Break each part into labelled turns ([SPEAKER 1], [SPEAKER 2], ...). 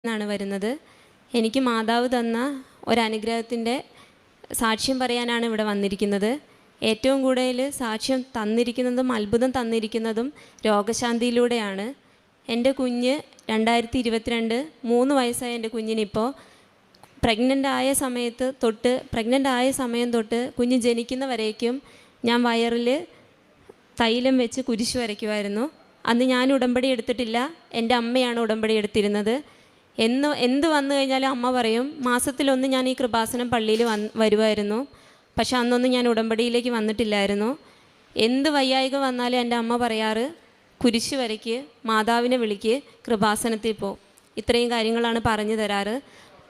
[SPEAKER 1] എന്നാണ് വരുന്നത്. എനിക്ക് മാതാവ് തന്ന ഒരനുഗ്രഹത്തിൻ്റെ സാക്ഷ്യം പറയാനാണ് ഇവിടെ വന്നിരിക്കുന്നത്. ഏറ്റവും കൂടുതൽ സാക്ഷ്യം തന്നിരിക്കുന്നതും അത്ഭുതം തന്നിരിക്കുന്നതും രോഗശാന്തിയിലൂടെയാണ്. എൻ്റെ കുഞ്ഞ് 2022 3 വയസ്സായ എൻ്റെ കുഞ്ഞിനിപ്പോൾ പ്രഗ്നൻ്റ് ആയ സമയം തൊട്ട് കുഞ്ഞ് ജനിക്കുന്നവരേക്കും ഞാൻ വയറിൽ തൈലം വെച്ച് കുരിശ് വരയ്ക്കുമായിരുന്നു. അന്ന് ഞാൻ ഉടമ്പടി എടുത്തിട്ടില്ല, എൻ്റെ അമ്മയാണ് ഉടമ്പടി എടുത്തിരുന്നത്. എന്ത് വന്നു കഴിഞ്ഞാലും അമ്മ പറയും, മാസത്തിലൊന്ന് ഞാൻ ഈ കൃപാസനം പള്ളിയിൽ വരുമായിരുന്നു. പക്ഷെ അന്നൊന്നും ഞാൻ ഉടമ്പടിയിലേക്ക് വന്നിട്ടില്ലായിരുന്നു. എന്ത് വയ്യായിക വന്നാലും എൻ്റെ അമ്മ പറയാറ്, കുരിശ് വരയ്ക്ക്, മാതാവിനെ വിളിക്ക്, കൃപാസനത്തിൽ പോ. ഇത്രയും കാര്യങ്ങളാണ് പറഞ്ഞു തരാറ്.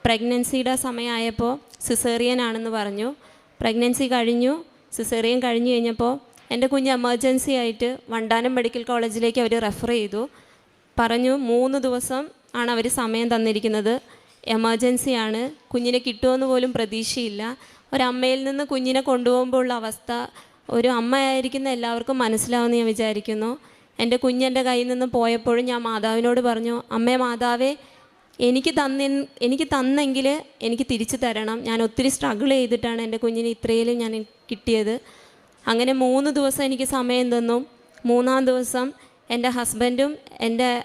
[SPEAKER 1] പ്രഗ്നൻസിയുടെ സമയമായപ്പോൾ സിസേറിയൻ ആണെന്ന് പറഞ്ഞു. പ്രഗ്നൻസി കഴിഞ്ഞു, സിസേറിയൻ കഴിഞ്ഞു കഴിഞ്ഞപ്പോൾ എൻ്റെ കുഞ്ഞ് എമർജൻസി ആയിട്ട് വണ്ടാനം മെഡിക്കൽ കോളേജിലേക്ക് അവർ റെഫർ ചെയ്തു. പറഞ്ഞു 3 ദിവസം ആണ് അവർ സമയം തന്നിരിക്കുന്നത്, എമർജൻസിയാണ്, കുഞ്ഞിനെ കിട്ടുമെന്ന് പോലും പ്രതീക്ഷയില്ല. ഒരമ്മയിൽ നിന്ന് കുഞ്ഞിനെ കൊണ്ടുപോകുമ്പോൾ ഉള്ള അവസ്ഥ ഒരു അമ്മയായിരിക്കുന്ന എല്ലാവർക്കും മനസ്സിലാവുമെന്ന് ഞാൻ വിചാരിക്കുന്നു. എൻ്റെ കുഞ്ഞെൻ്റെ കയ്യിൽ നിന്ന് പോയപ്പോഴും ഞാൻ മാതാവിനോട് പറഞ്ഞു, അമ്മേ മാതാവേ, എനിക്ക് തന്നെങ്കിൽ എനിക്ക് തിരിച്ചു തരണം. ഞാൻ ഒത്തിരി സ്ട്രഗിൾ ചെയ്തിട്ടാണ് എൻ്റെ കുഞ്ഞിന് ഇത്രയിലും ഞാൻ കിട്ടിയത്. അങ്ങനെ 3 ദിവസം എനിക്ക് സമയം തന്നു. 3-ാം ദിവസം എൻ്റെ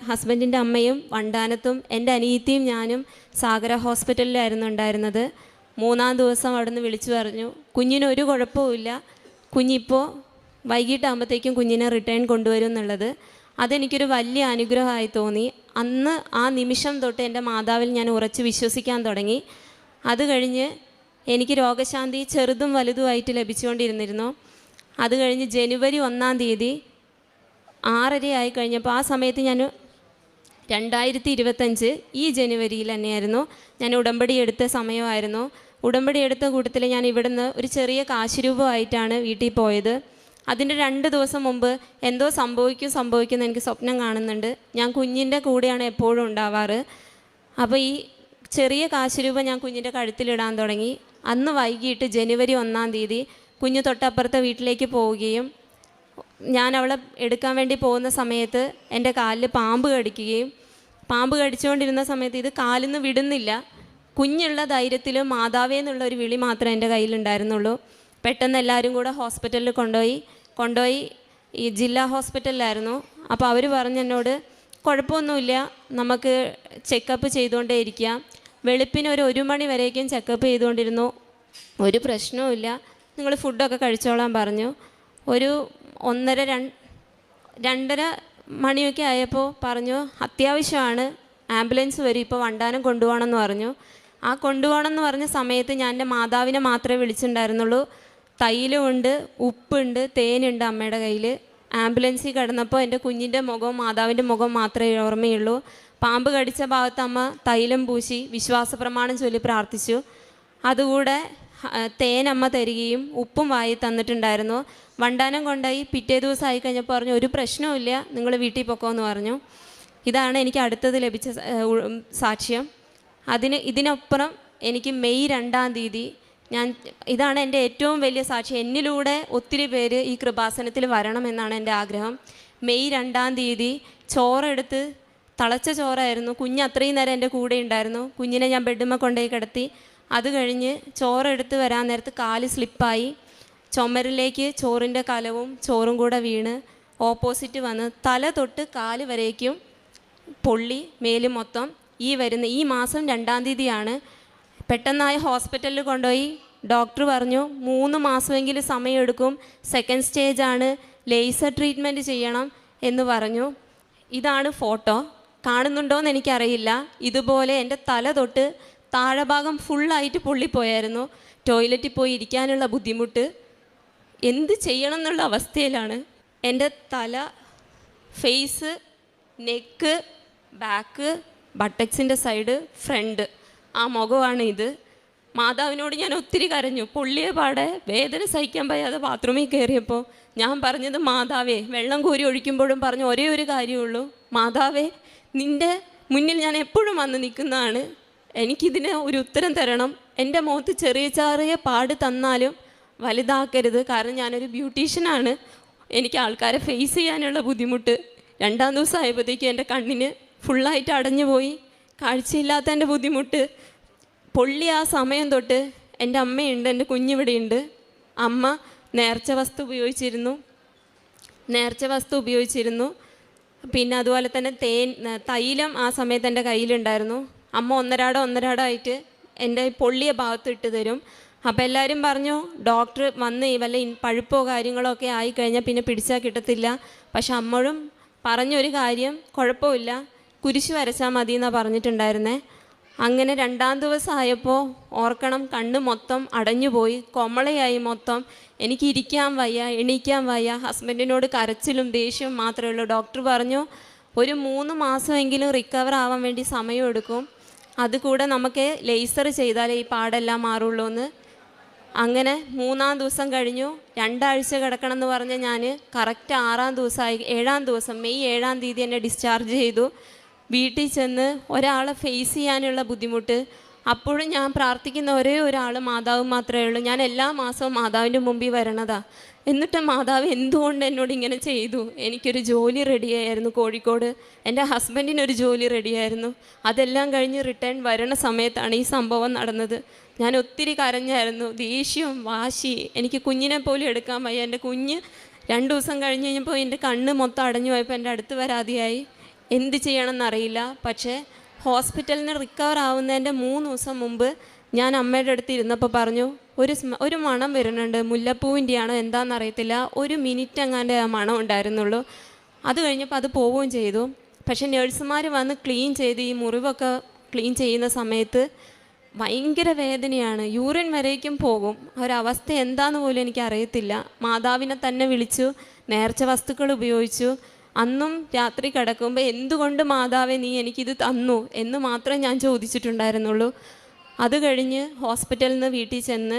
[SPEAKER 1] ഹസ്ബൻഡിൻ്റെ അമ്മയും വണ്ടാനത്തും എൻ്റെ അനിയത്തിയും ഞാനും സാഗര ഹോസ്പിറ്റലിലായിരുന്നു ഉണ്ടായിരുന്നത്. 3-ാം ദിവസം അവിടെ നിന്ന് വിളിച്ചു പറഞ്ഞു, കുഞ്ഞിനൊരു കുഴപ്പവുമില്ല, കുഞ്ഞിപ്പോൾ വൈകിട്ടാകുമ്പോഴത്തേക്കും കുഞ്ഞിനെ റിട്ടേൺ കൊണ്ടുവരും എന്നുള്ളത്. അതെനിക്കൊരു വലിയ അനുഗ്രഹമായി തോന്നി. അന്ന് ആ നിമിഷം തൊട്ട് എൻ്റെ മാതാവിൽ ഞാൻ ഉറച്ച് വിശ്വസിക്കാൻ തുടങ്ങി. അത് കഴിഞ്ഞ് എനിക്ക് രോഗശാന്തി ചെറുതും വലുതുമായിട്ട് ലഭിച്ചുകൊണ്ടിരുന്നിരുന്നു. അത് കഴിഞ്ഞ് ജനുവരി 1-ാം തീയതി 6:30 ആയി കഴിഞ്ഞപ്പോൾ, ആ സമയത്ത് ഞാൻ 2025 ഈ ജനുവരിയിൽ തന്നെയായിരുന്നു ഞാൻ ഉടമ്പടി എടുത്ത സമയമായിരുന്നു. ഉടമ്പടി എടുത്ത കൂട്ടത്തിൽ ഞാൻ ഇവിടുന്ന് ഒരു ചെറിയ കാശുരൂപമായിട്ടാണ് വീട്ടിൽ പോയത്. അതിൻ്റെ 2 ദിവസം മുമ്പ് എന്തോ സംഭവിക്കുമെന്ന് എനിക്ക് സ്വപ്നം കാണുന്നുണ്ട്. ഞാൻ കുഞ്ഞിൻ്റെ കൂടെയാണ് എപ്പോഴും ഉണ്ടാവാറ്. അപ്പോൾ ഈ ചെറിയ കാശുരൂപ ഞാൻ കുഞ്ഞിൻ്റെ കഴുത്തിലിടാൻ തുടങ്ങി. അന്ന് വൈകിട്ട് ജനുവരി 1-ാം തീയതി കുഞ്ഞ് തൊട്ടപ്പുറത്തെ വീട്ടിലേക്ക് പോവുകയും ഞാൻ അവളെ എടുക്കാൻ വേണ്ടി പോകുന്ന സമയത്ത് എൻ്റെ കാലിൽ പാമ്പ് കടിച്ചുകൊണ്ടിരുന്ന സമയത്ത് ഇത് കാലിൽ നിന്ന് വിടുന്നില്ല. കുഞ്ഞുള്ള ധൈര്യത്തിൽ മാതാവേ എന്നുള്ള ഒരു വിളി മാത്രമേ എൻ്റെ കയ്യിലുണ്ടായിരുന്നുള്ളൂ. പെട്ടെന്ന് എല്ലാവരും കൂടെ ഹോസ്പിറ്റലിൽ കൊണ്ടുപോയി ഈ ജില്ലാ ഹോസ്പിറ്റലിലായിരുന്നു. അപ്പോൾ അവർ പറഞ്ഞു എന്നോട്, കുഴപ്പമൊന്നുമില്ല, നമുക്ക് ചെക്കപ്പ് ചെയ്തുകൊണ്ടേ ഇരിക്കാം. വെളുപ്പിന് ഒരു 1 മണി വരേക്കും ചെക്കപ്പ് ചെയ്തുകൊണ്ടിരുന്നു, ഒരു പ്രശ്നവുമില്ല, നിങ്ങൾ ഫുഡൊക്കെ കഴിച്ചോളാൻ പറഞ്ഞു. ഒരു 1:30-2:30 മണിയൊക്കെ ആയപ്പോൾ പറഞ്ഞു, അത്യാവശ്യമാണ്, ആംബുലൻസ് വരും, ഇപ്പോൾ വണ്ടാനം കൊണ്ടുപോകണമെന്ന് പറഞ്ഞു. ആ കൊണ്ടുപോകണമെന്ന് പറഞ്ഞ സമയത്ത് ഞാൻ എൻ്റെ മാതാവിനെ മാത്രമേ വിളിച്ചിട്ടുണ്ടായിരുന്നുള്ളൂ. തൈലമുണ്ട്, ഉപ്പുണ്ട്, തേനുണ്ട് അമ്മയുടെ കയ്യിൽ. ആംബുലൻസിൽ കിടന്നപ്പോൾ എൻ്റെ കുഞ്ഞിൻ്റെ മുഖവും മാതാവിൻ്റെ മുഖം മാത്രമേ ഓർമ്മയുള്ളൂ. പാമ്പ് കടിച്ച ഭാഗത്ത് അമ്മ തൈലം പൂശി വിശ്വാസ പ്രമാണം ചൊല്ലി പ്രാർത്ഥിച്ചു. അതുകൂടെ തേനമ്മ തരികയും ഉപ്പും വായി തന്നിട്ടുണ്ടായിരുന്നു. വണ്ടാനം കൊണ്ടുപോയി പിറ്റേ ദിവസം ആയി കഴിഞ്ഞപ്പോൾ പറഞ്ഞു, ഒരു പ്രശ്നവുമില്ല, നിങ്ങൾ വീട്ടിൽ പൊക്കോന്ന് പറഞ്ഞു. ഇതാണ് എനിക്ക് അടുത്തത് ലഭിച്ച സാക്ഷ്യം. ഇതിനപ്പുറം എനിക്ക് മെയ് 2-ാം തീയതി ഇതാണ് എൻ്റെ ഏറ്റവും വലിയ സാക്ഷ്യം. എന്നിലൂടെ ഒത്തിരി പേര് ഈ കൃപാസനത്തിൽ വരണമെന്നാണ് എൻ്റെ ആഗ്രഹം. മെയ് 2-ാം തീയതി ചോറെടുത്ത്, തിളച്ച ചോറായിരുന്നു, കുഞ്ഞ് അത്രയും നേരം എൻ്റെ കൂടെ ഉണ്ടായിരുന്നു. കുഞ്ഞിനെ ഞാൻ ബെഡ്മ കൊണ്ടുപോയി കിടത്തി. അത് കഴിഞ്ഞ് ചോറെടുത്ത് വരാൻ നേരത്ത് കാല് സ്ലിപ്പായി, ചുമരിലേക്ക് ചോറിൻ്റെ കലവും ചോറും കൂടെ വീണ് ഓപ്പോസിറ്റ് വന്ന് തല തൊട്ട് കാല് വരേക്കും പൊള്ളി, മേല് മൊത്തം. ഈ മാസം 2-ാം തീയതിയാണ്. പെട്ടെന്നായി ഹോസ്പിറ്റലിൽ കൊണ്ടുപോയി. ഡോക്ടർ പറഞ്ഞു 3 മാസമെങ്കിലും സമയമെടുക്കും, 2nd സ്റ്റേജാണ്, ലേസർ ട്രീറ്റ്മെൻറ്റ് ചെയ്യണം എന്ന് പറഞ്ഞു. ഇതാണ് ഫോട്ടോ, കാണുന്നുണ്ടോയെന്ന് എനിക്കറിയില്ല. ഇതുപോലെ എൻ്റെ തല തൊട്ട് താഴെ ഭാഗം ഫുള്ളായിട്ട് പൊള്ളിപ്പോയായിരുന്നു. ടോയ്ലറ്റിൽ പോയി ഇരിക്കാനുള്ള ബുദ്ധിമുട്ട്, എന്ത് ചെയ്യണം എന്നുള്ള അവസ്ഥയിലാണ്. എൻ്റെ തല, ഫേസ്, നെക്ക്, ബാക്ക്, ബട്ടക്സിൻ്റെ സൈഡ്, ഫ്രണ്ട്, ആ മുഖമാണ് ഇത്. മാതാവിനോട് ഞാൻ ഒത്തിരി കരഞ്ഞു. പൊള്ളിയ പാടെ വേദന സഹിക്കാൻ വയ്യാതെ ബാത്റൂമിൽ കയറിയപ്പോൾ ഞാൻ പറഞ്ഞത്, മാതാവേ, വെള്ളം കോരി ഒഴിക്കുമ്പോഴും പറഞ്ഞ ഒരേ ഒരു കാര്യമുള്ളൂ, മാതാവേ, നിൻ്റെ മുന്നിൽ ഞാൻ എപ്പോഴും വന്ന് നിൽക്കുന്നതാണ്, എനിക്കിതിന് ഒരു ഉത്തരം തരണം. എൻ്റെ മുഖത്ത് ചെറിയ പാട് തന്നാലും വലുതാക്കരുത്, കാരണം ഞാനൊരു ബ്യൂട്ടീഷ്യനാണ്, എനിക്ക് ആൾക്കാരെ ഫേസ് ചെയ്യാനുള്ള ബുദ്ധിമുട്ട്. 2-ാം ദിവസം ആയപ്പോഴത്തേക്കും എൻ്റെ കണ്ണിന് ഫുള്ളായിട്ട് അടഞ്ഞു പോയി. കാഴ്ചയില്ലാത്തതിൻ്റെ ബുദ്ധിമുട്ട് പൊള്ളി ആ സമയം തൊട്ട് എൻ്റെ അമ്മയുണ്ട്, എൻ്റെ കുഞ്ഞിവിടെയുണ്ട്. അമ്മ നേർച്ച വസ്തു ഉപയോഗിച്ചിരുന്നു. പിന്നെ അതുപോലെ തന്നെ തൈലം ആ സമയത്ത് എൻ്റെ കയ്യിലുണ്ടായിരുന്നു. അമ്മ ഒന്നരാടമായിട്ട് എൻ്റെ പൊള്ളിയ ഭാഗത്ത് ഇട്ട് തരും. അപ്പോൾ എല്ലാവരും പറഞ്ഞു, ഡോക്ടർ വന്ന് വല്ല പഴുപ്പോ കാര്യങ്ങളോ ഒക്കെ ആയിക്കഴിഞ്ഞാൽ പിന്നെ പിടിച്ചാൽ കിട്ടത്തില്ല. പക്ഷെ അമ്മഴും പറഞ്ഞൊരു കാര്യം, കുഴപ്പമില്ല, കുരിശ് വരച്ചാൽ മതി എന്നാണ് പറഞ്ഞിട്ടുണ്ടായിരുന്നേ. അങ്ങനെ 2-ാം ദിവസം ആയപ്പോൾ ഓർക്കണം, കണ്ണ് മൊത്തം അടഞ്ഞുപോയി, കൊമളയായി മൊത്തം. എനിക്ക് ഇരിക്കാൻ വയ്യ, എണീക്കാൻ വയ്യ, ഹസ്ബൻഡിനോട് കരച്ചിലും ദേഷ്യവും മാത്രമേ ഉള്ളൂ. ഡോക്ടർ പറഞ്ഞു ഒരു 3 മാസമെങ്കിലും റിക്കവർ ആവാൻ വേണ്ടി സമയമെടുക്കും, അതുകൂടെ നമുക്ക് ലേസർ ചെയ്താലേ ഈ പാടെല്ലാം മാറുള്ളൂ എന്ന്. അങ്ങനെ 3-ാം ദിവസം കഴിഞ്ഞു. 2 ആഴ്ച കിടക്കണം എന്ന് പറഞ്ഞ് ഞാൻ കറക്റ്റ് 6-ാം ദിവസമായി, 7-ാം ദിവസം മെയ് 7-ാം തീയതി എന്നെ ഡിസ്ചാർജ് ചെയ്തു. വീട്ടിൽ ചെന്ന് ഒരാളെ ഫേസ് ചെയ്യാനുള്ള ബുദ്ധിമുട്ട്. അപ്പോഴും ഞാൻ പ്രാർത്ഥിക്കുന്ന ഒരേ ഒരാൾ മാതാവ് മാത്രമേ ഉള്ളൂ. ഞാൻ എല്ലാ മാസവും മാതാവിൻ്റെ മുമ്പിൽ വരണതാ. എന്നിട്ട് മാതാവ് എന്തുകൊണ്ട് എന്നോട് ഇങ്ങനെ ചെയ്തു? എനിക്കൊരു ജോലി റെഡിയായിരുന്നു കോഴിക്കോട്, എൻ്റെ ഹസ്ബൻഡിനൊരു ജോലി റെഡിയായിരുന്നു. അതെല്ലാം കഴിഞ്ഞ് റിട്ടേൺ വരണ സമയത്താണ് ഈ സംഭവം നടന്നത്. ഞാൻ ഒത്തിരി കരഞ്ഞായിരുന്നു, ദേഷ്യവും വാശി. എനിക്ക് കുഞ്ഞിനെ പോലും എടുക്കാൻ വയ്യ. എൻ്റെ കുഞ്ഞ് 2 ദിവസം കഴിഞ്ഞ് കഴിഞ്ഞപ്പോൾ എൻ്റെ കണ്ണ് മൊത്തം അടഞ്ഞു പോയപ്പോൾ എൻ്റെ അടുത്ത് വരാതെയായി. എന്ത് ചെയ്യണമെന്നറിയില്ല. പക്ഷേ ഹോസ്പിറ്റലിൽ നിന്ന് റിക്കവർ ആവുന്നതിൻ്റെ 3 ദിവസം മുമ്പ് ഞാൻ അമ്മയുടെ അടുത്ത് ഇരുന്നപ്പോൾ പറഞ്ഞു, ഒരു മണം വരുന്നുണ്ട്, മുല്ലപ്പൂവിൻ്റെയാണോ എന്താണെന്നറിയത്തില്ല. 1 മിനിറ്റ് എങ്ങാണ്ട് ആ മണം ഉണ്ടായിരുന്നുള്ളൂ. അത് കഴിഞ്ഞപ്പോൾ അത് പോവുകയും ചെയ്തു. പക്ഷേ നഴ്സുമാർ വന്ന് ക്ലീൻ ചെയ്ത് ഈ മുറിവൊക്കെ ക്ലീൻ ചെയ്യുന്ന സമയത്ത് ഭയങ്കര വേദനയാണ്, യൂറിൻ വരേക്കും പോകും. ഒരവസ്ഥ എന്താണെന്ന് പോലും എനിക്കറിയത്തില്ല. മാതാവിനെ തന്നെ വിളിച്ചു, നേർച്ച വസ്തുക്കൾ ഉപയോഗിച്ചു. അന്നും രാത്രി കിടക്കുമ്പോൾ എന്തുകൊണ്ട് മാതാവേ നീ എനിക്കിത് തന്നു എന്ന് മാത്രമേ ഞാൻ ചോദിച്ചിട്ടുണ്ടായിരുന്നുള്ളൂ. അത് കഴിഞ്ഞ് ഹോസ്പിറ്റലിൽ നിന്ന് വീട്ടിൽ ചെന്ന്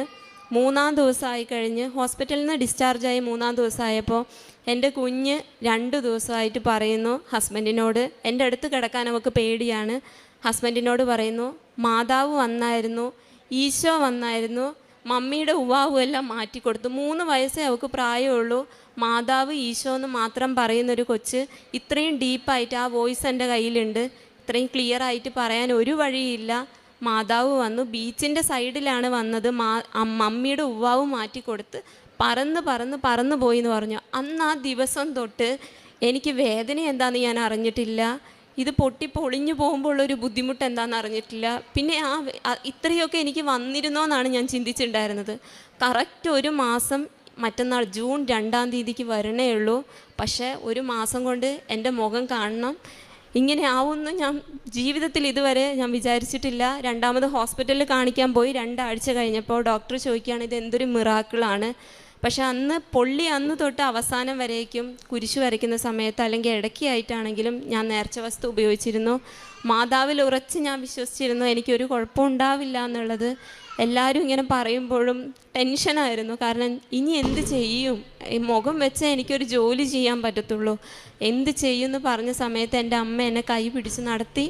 [SPEAKER 1] 3-ാം ദിവസമായി കഴിഞ്ഞ് ഹോസ്പിറ്റലിൽ നിന്ന് ഡിസ്ചാർജായി 3-ാം ദിവസമായപ്പോൾ എൻ്റെ കുഞ്ഞ് 2 ദിവസമായിട്ട് പറയുന്നു ഹസ്ബൻഡിനോട്, എൻ്റെ അടുത്ത് കിടക്കാൻ അവൾക്ക് പേടിയാണ്. ഹസ്ബൻഡിനോട് പറയുന്നു, മാതാവ് വന്നായിരുന്നു, ഈശോ വന്നായിരുന്നു, മമ്മിയുടെ ഉവ്വാവും എല്ലാം മാറ്റിക്കൊടുത്തു. 3 വയസ്സേ അവൾക്ക് പ്രായമുള്ളൂ. മാതാവ് ഈശോ എന്ന് മാത്രം പറയുന്നൊരു കൊച്ച് ഇത്രയും ഡീപ്പായിട്ട് ആ വോയിസ് എൻ്റെ കയ്യിലുണ്ട്. ഇത്രയും ക്ലിയർ ആയിട്ട് പറയാൻ ഒരു വഴിയില്ല. മാതാവ് വന്നു, ബീച്ചിൻ്റെ സൈഡിലാണ് വന്നത്, മമ്മിയുടെ ഉവ്വാവ് മാറ്റിക്കൊടുത്ത് പറന്ന് പോയി എന്ന് പറഞ്ഞു. അന്ന് ആ ദിവസം തൊട്ട് എനിക്ക് വേദന എന്താണെന്ന് ഞാൻ അറിഞ്ഞിട്ടില്ല. ഇത് പൊളിഞ്ഞു പോകുമ്പോൾ ഉള്ളൊരു ബുദ്ധിമുട്ട് എന്താണെന്ന് അറിഞ്ഞിട്ടില്ല. പിന്നെ ഇത്രയൊക്കെ എനിക്ക് വന്നിരുന്നോ എന്നാണ് ഞാൻ ചിന്തിച്ചിട്ടുണ്ടായിരുന്നത്. കറക്റ്റ് 1 മാസം മറ്റന്നാൾ ജൂൺ 2-ാം തീയതിക്ക് വരണേ ഉള്ളൂ. പക്ഷേ 1 മാസം കൊണ്ട് എൻ്റെ മുഖം കാണണം. ഇങ്ങനെ ആവുമെന്ന് ഞാൻ ജീവിതത്തിൽ ഇതുവരെ ഞാൻ വിചാരിച്ചിട്ടില്ല. 2ാമത് ഹോസ്പിറ്റലിൽ കാണിക്കാൻ പോയി. 2 ആഴ്ച കഴിഞ്ഞപ്പോൾ ഡോക്ടർ ചോദിക്കുകയാണ് ഇത് എന്തൊരു മിറാക്കിളാണ്. പക്ഷെ അന്ന് തൊട്ട് അവസാനം വരേക്കും കുരിശ് വരയ്ക്കുന്ന സമയത്ത് അല്ലെങ്കിൽ ഇടയ്ക്കായിട്ടാണെങ്കിലും ഞാൻ നേർച്ച വസ്തു ഉപയോഗിച്ചിരുന്നു. മാതാവിൽ ഉറച്ച് ഞാൻ വിശ്വസിച്ചിരുന്നു എനിക്കൊരു കുഴപ്പമുണ്ടാവില്ല എന്നുള്ളത്. എല്ലാവരും ഇങ്ങനെ പറയുമ്പോഴും ടെൻഷനായിരുന്നു. കാരണം ഇനി എന്ത് ചെയ്യും, മുഖം വെച്ചാൽ എനിക്കൊരു ജോലി ചെയ്യാൻ പറ്റത്തുള്ളൂ, എന്ത് ചെയ്യുമെന്ന് പറഞ്ഞ സമയത്ത് എൻ്റെ അമ്മ എന്നെ കൈ പിടിച്ച് നടത്തി.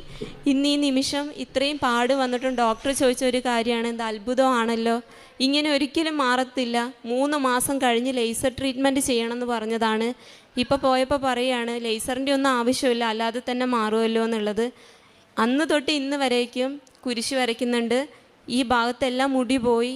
[SPEAKER 1] ഇന്ന് ഈ നിമിഷം ഇത്രയും പാട് വന്നിട്ടും ഡോക്ടർ ചോദിച്ച ഒരു കാര്യമാണ്, ഇത് അത്ഭുതമാണല്ലോ, ഇങ്ങനെ ഒരിക്കലും മാറത്തില്ല, 3 മാസം കഴിഞ്ഞ് ലേസർ ട്രീറ്റ്മെൻറ്റ് ചെയ്യണമെന്ന് പറഞ്ഞതാണ്. ഇപ്പോൾ പോയപ്പോൾ പറയുകയാണ് ലേസറിൻ്റെ ഒന്നും ആവശ്യമില്ല, അല്ലാതെ തന്നെ മാറുമല്ലോ എന്നുള്ളത്. അന്ന് തൊട്ട് ഇന്ന് വരേക്കും കുരിശ് വരയ്ക്കുന്നുണ്ട്. ഈ ഭാഗത്തെല്ലാം മുടി പോയി,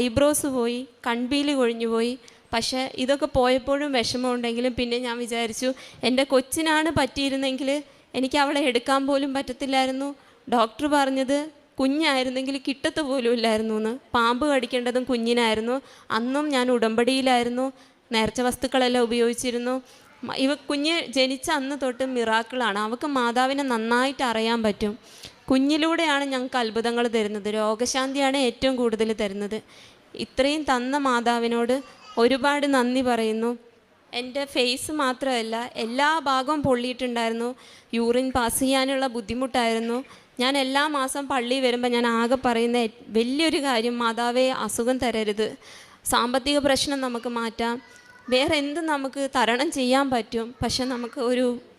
[SPEAKER 1] ഐബ്രോസ് പോയി, കൺപീലി കൊഴിഞ്ഞു പോയി. പക്ഷേ ഇതൊക്കെ പോയപ്പോഴും വിഷമമുണ്ടെങ്കിലും പിന്നെ ഞാൻ വിചാരിച്ചു എൻ്റെ കൊച്ചിനാണ് പറ്റിയിരുന്നെങ്കിൽ എനിക്ക് അവളെ എടുക്കാൻ പോലും പറ്റത്തില്ലായിരുന്നു. ഡോക്ടർ പറഞ്ഞത് കുഞ്ഞായിരുന്നെങ്കിൽ കിട്ടത്ത് പോലും ഇല്ലായിരുന്നു എന്ന്. പാമ്പ് കടിക്കേണ്ടതും കുഞ്ഞിനായിരുന്നു. അന്നും ഞാൻ ഉടമ്പടിയിലായിരുന്നു, നേർച്ച വസ്തുക്കളെല്ലാം ഉപയോഗിച്ചിരുന്നു. കുഞ്ഞ് ജനിച്ച അന്ന് തൊട്ട് മിറാക്കിളാണ്. അവൾക്ക് മാതാവിനെ നന്നായിട്ട് അറിയാൻ പറ്റും. കുഞ്ഞിലൂടെയാണ് ഞങ്ങൾക്ക് അത്ഭുതങ്ങൾ തരുന്നത്. രോഗശാന്തിയാണ് ഏറ്റവും കൂടുതൽ തരുന്നത്. ഇത്രയും തന്ന മാതാവിനോട് ഒരുപാട് നന്ദി പറയുന്നു. എൻ്റെ ഫേസ് മാത്രമല്ല എല്ലാ ഭാഗവും പൊള്ളിയിട്ടുണ്ടായിരുന്നു. യൂറിൻ പാസ് ചെയ്യാനുള്ള ബുദ്ധിമുട്ടായിരുന്നു. ഞാൻ എല്ലാ മാസം പള്ളിയിൽ വരുമ്പോൾ ഞാൻ ആകെ പറയുന്ന വലിയൊരു കാര്യം, മാതാവേ അസുഖം തരരുത്, സാമ്പത്തിക പ്രശ്നം നമുക്ക് മാറ്റാം, വേറെ എന്ത് നമുക്ക് തരണം ചെയ്യാൻ പറ്റും. പക്ഷെ നമുക്ക്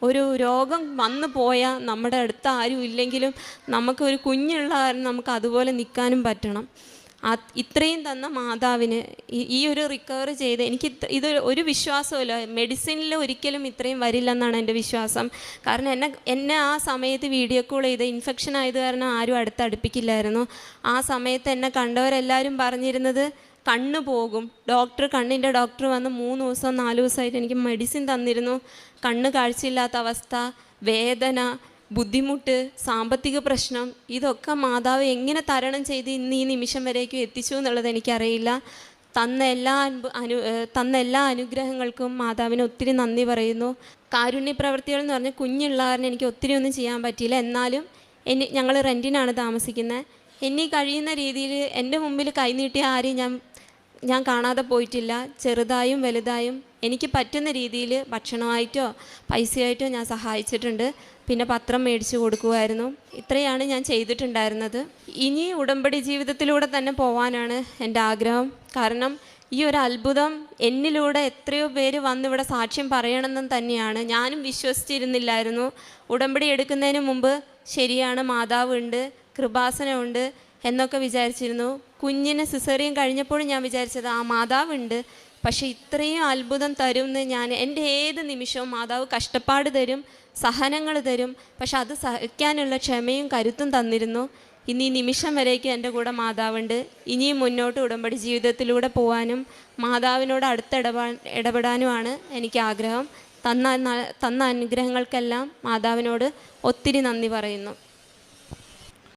[SPEAKER 1] ഒരു രോഗം വന്നു പോയാൽ നമ്മുടെ അടുത്ത് ആരും ഇല്ലെങ്കിലും നമുക്കൊരു കുഞ്ഞുള്ള കാരണം നമുക്ക് അതുപോലെ നിൽക്കാനും പറ്റണം. ഇത്രയും തന്ന മാതാവിന് ഈ ഒരു റിക്കവർ ചെയ്ത് എനിക്ക് ഇത് ഒരു വിശ്വാസമില്ല, മെഡിസിനിൽ ഒരിക്കലും ഇത്രയും വരില്ലെന്നാണ് എൻ്റെ വിശ്വാസം. കാരണം എന്നെ ആ സമയത്ത് വീഡിയോ കോൾ ചെയ്ത് ഇൻഫെക്ഷൻ ആയത് കാരണം ആരും അടുപ്പിക്കില്ലായിരുന്നു. ആ സമയത്ത് എന്നെ കണ്ടവരെല്ലാവരും പറഞ്ഞിരുന്നത് കണ്ണ് പോകും. കണ്ണിൻ്റെ ഡോക്ടർ വന്ന് 3 ദിവസം 4 ദിവസമായിട്ട് എനിക്ക് മെഡിസിൻ തന്നിരുന്നു. കണ്ണ് കാഴ്ചയില്ലാത്ത അവസ്ഥ, വേദന, ബുദ്ധിമുട്ട്, സാമ്പത്തിക പ്രശ്നം, ഇതൊക്കെ മാതാവ് എങ്ങനെ തരണം ചെയ്ത് ഇന്ന് ഈ നിമിഷം വരേക്കും എത്തിച്ചു എന്നുള്ളത് എനിക്കറിയില്ല. തന്ന എല്ലാ അനുഗ്രഹങ്ങൾക്കും മാതാവിന് ഒത്തിരി നന്ദി പറയുന്നു. കാരുണ്യ പ്രവൃത്തികൾ എന്ന് പറഞ്ഞാൽ കുഞ്ഞുള്ള കാരണം എനിക്ക് ഒത്തിരി ഒന്നും ചെയ്യാൻ പറ്റിയില്ല. എന്നാലും ഞങ്ങൾ റെൻറ്റിനാണ് താമസിക്കുന്നത്. എന്നെ കഴിയുന്ന രീതിയിൽ എൻ്റെ മുമ്പിൽ കൈനീട്ടിയ ആരെയും ഞാൻ കാണാതെ പോയിട്ടില്ല. ചെറുതായും വലുതായും എനിക്ക് പറ്റുന്ന രീതിയിൽ ഭക്ഷണമായിട്ടോ പൈസയായിട്ടോ ഞാൻ സഹായിച്ചിട്ടുണ്ട്. പിന്നെ പത്രം മേടിച്ച് കൊടുക്കുമായിരുന്നു. ഇത്രയാണ് ഞാൻ ചെയ്തിട്ടുണ്ടായിരുന്നത്. ഇനി ഉടമ്പടി ജീവിതത്തിലൂടെ തന്നെ പോകാനാണ് എൻ്റെ ആഗ്രഹം. കാരണം ഈ ഒരു അത്ഭുതം എന്നിലൂടെ എത്രയോ പേര് വന്നിവിടെ സാക്ഷ്യം പറയണമെന്നും തന്നെയാണ്. ഞാനും വിശ്വസിച്ചിരുന്നില്ലായിരുന്നു. ഉടമ്പടി എടുക്കുന്നതിന് മുമ്പ് ശരിയാണ്, മാതാവ് ഉണ്ട്, കൃപാസനമുണ്ട് എന്നൊക്കെ വിചാരിച്ചിരുന്നു. കുഞ്ഞിന് സിസേറിയൻ കഴിഞ്ഞപ്പോഴും ഞാൻ വിചാരിച്ചത് മാതാവുണ്ട്, പക്ഷേ ഇത്രയും അത്ഭുതം തരുമെന്ന് എൻ്റെ ഏത് നിമിഷവും മാതാവ് കഷ്ടപ്പാട് തരും, സഹനങ്ങൾ തരും, പക്ഷെ അത് സഹിക്കാനുള്ള ക്ഷമയും കരുത്തും തന്നിരുന്നു. ഇന്ന് ഈ നിമിഷം വരേക്കും എൻ്റെ കൂടെ മാതാവുണ്ട്. ഇനിയും മുന്നോട്ട് ഉടമ്പടി ജീവിതത്തിലൂടെ മാതാവിനോട് അടുത്ത് ഇടപെടാനുമാണ് എനിക്ക് ആഗ്രഹം. തന്ന അനുഗ്രഹങ്ങൾക്കെല്ലാം മാതാവിനോട് ഒത്തിരി നന്ദി പറയുന്നു.